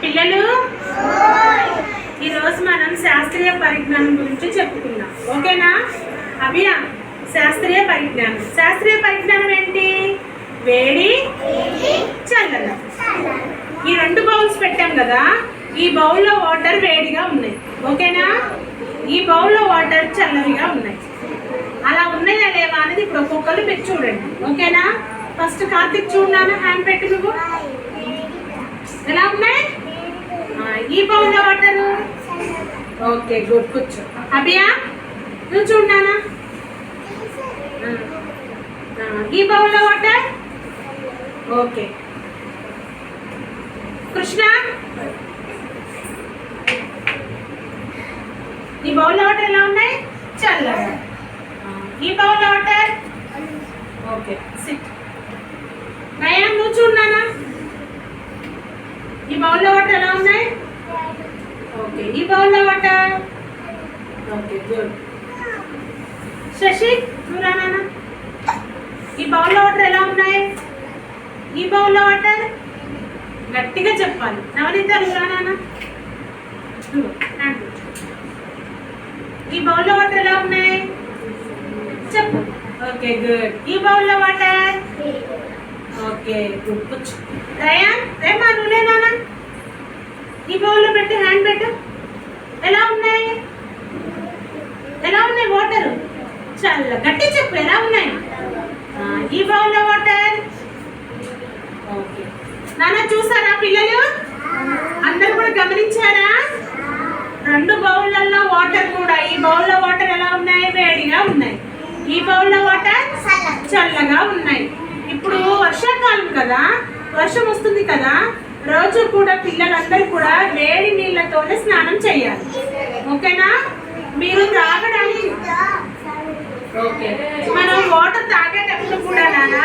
పిల్లలు ఈరోజు మనం శాస్త్రీయ పరిజ్ఞానం గురించి చెప్పుకున్నాం. ఓకేనా? అభియా శాస్త్రీయ పరిజ్ఞానం ఏంటి? వేడి, చల్లదనం. ఈ రెండు బౌల్స్ పెట్టాం కదా, ఈ బౌల్లో వాటర్ వేడిగా ఉన్నాయి. ఓకేనా? ఈ బౌల్లో వాటర్ చల్లవిగా ఉన్నాయి. అలా ఉన్నాయా లేవా అనేది ఇప్పుడు ఒక్కొక్కరు మీరు చూడండి. ఓకేనా? ఫస్ట్ కార్తిక్ చూడనా, హ్యాండ్ పెట్టి నువ్వు. ఎలా ఉన్నాయి ఈ బౌల్లో వాటరు? Okay, good. కూర్చో. అభియా నువ్వు చూడనా, ఈ బౌల్లో వాటర్. ఓకే. కృష్ణ ఈ బౌల్లో వాటర్ ఎలా ఉన్నాయి? చల్లగా. ఈ బౌల్లో వాటర్. Okay, SIT. నయనం నువ్వు చూడనా, ఈ బౌల్లో వాటర్ ఎలా ఉన్నాయి? ఓకే. ఈ బౌల్లో వాటర్. Okay, good. శశి నువ్వు రానా, ఈ బౌల్లో వాటర్ ఎలా ఉన్నాయి? ఈ బౌల్లో వాటర్. గట్టిగా చెప్పాలి. నవనీత నువ్వు రానా, ఈ బౌల్లో వాటర్ ఎలా ఉన్నాయి? చెప్పు. Okay, good. ఈ బౌల్లో వాటర్. Okay, good. కూర్చో. రయాన్ రేమా నువ్వులే నానా, ఈ బౌల్లో పెట్టి హ్యాండ్ పెట్టు. ఎలా ఉన్నాయి వాటర్? చల్ల. గట్టి చెప్పు, ఎలా ఉన్నాయి? ఈ బౌల్లో వాటర్. ఓకే నాన్న, చూసారా పిల్లలు? అందరు కూడా గమనించారా? రెండు బౌళ్ళల్లో వాటర్ కూడా, ఈ బౌల్లో వాటర్ ఎలా ఉన్నాయి? వేడిగా ఉన్నాయి. ఈ బౌల్లో వాటర్ చల్లగా ఉన్నాయి. ఇప్పుడు వర్షాకాలం కదా, వర్షం వస్తుంది కదా, రోజు కూడా పిల్లలందరూ కూడా వేడి నీళ్ళతోనే స్నానం చేయాలి. ఓకేనా? మీరు తాగడానికి, ఓకే, మనం వాటర్ తాగేటప్పుడు కూడా నానా,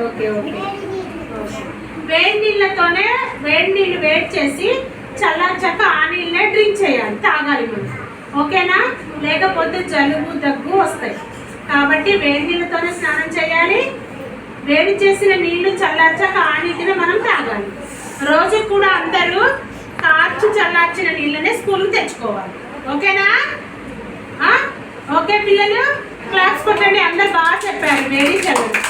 ఓకే ఓకే, వేడి నీళ్ళతోనే వేడి నీళ్ళు వేడి చేసి చల్లార్చాక ఆ నీళ్ళనే డ్రింక్ చేయాలి, తాగాలి మనం. ఓకేనా? లేకపోతే జలుబు దగ్గు వస్తాయి. కాబట్టి వేడి నీళ్ళతోనే స్నానం చేయాలి. వేడి చేసిన నీళ్లు చల్లార్చాక ఆ నీటిని మనం తాగాలి. రోజు కూడా అందరూ కార్చి చల్లార్చిన నీళ్ళనే స్కూల్కి తెచ్చుకోవాలి. ఓకేనా? ఓకే పిల్లలు, క్లాస్ కొట్టండి. అందరు బాగా చెప్పారు. వేడి చల్లదు.